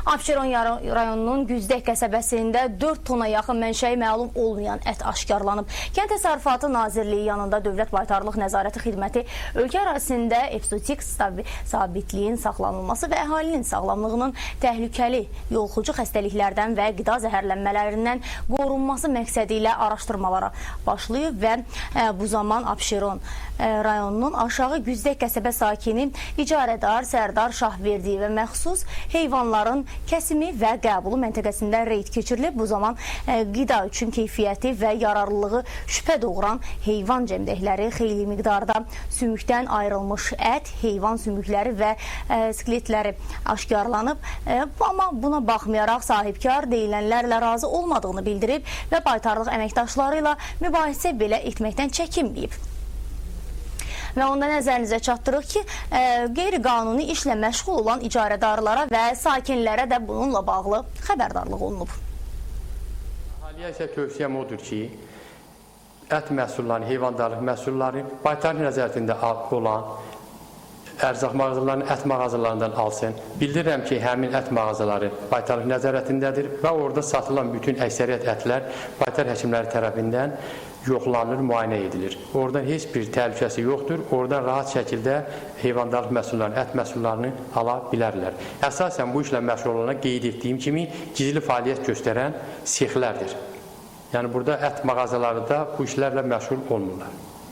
Abşeron rayonunun Güzdək qəsəbəsində 4 tona yaxın mənşəyi məlum olmayan ət aşkarlanıb. Kənd Təsərrüfatı Nazirliyi yanında Dövlət Baytarlıq Nəzarəti Xidməti ölkə ərazisində epizootik sabitliyin saxlanılması və əhalinin sağlamlığının təhlükəli yoluxucu xəstəliklərdən və qida zəhərlənmələrindən qorunması məqsədi ilə araşdırmalara başlayıb və bu zaman Abşeron rayonunun Aşağı Güzdək qəsəbə sakini icarədar Sərdar Şahverdiyevə məxsus heyvanların kəsimi və qəbulu məntəqəsində reyd keçirilib. Bu zaman qida üçün keyfiyyəti və yararlılığı şübhə doğuran heyvan cəmdəkləri, xeyli miqdarda sümükdən ayrılmış ət, heyvan sümükləri və skeletləri aşkarlanıb. Amma buna baxmayaraq sahibkar deyilənlərlə razı olmadığını bildirib və baytarlıq əməkdaşları ilə mübahisə belə etməkdən çəkinməyib. Və onda nəzərinizə çatdırıq ki, qeyri-qanuni işlə məşğul olan icarədarlara və sakinlərə də bununla bağlı xəbərdarlıq olunub. Əhaliyə isə tövsiyəm odur ki, ət məhsullarını, heyvandarlıq məhsulları baytarlıq nəzarətində olan ərzaq mağazalarının ət mağazalarından alsın. Bildirirəm ki, həmin ət mağazaları baytarlıq nəzarətindədir və orada satılan bütün əksəriyyət ətlər baytar həkimləri tərəfindən yoxlanır, müayinə edilir. Oradan heç bir təhlükəsi yoxdur. Oradan rahat şəkildə heyvandarlıq məhsullarını, ət məhsullarını ala bilərlər. Əsasən bu işlə məşğul olana qeyd etdiyim kimi gizli fəaliyyət göstərən sexlərdir. Yəni burada ət mağazaları da bu işlərlə məşğul olmurlar.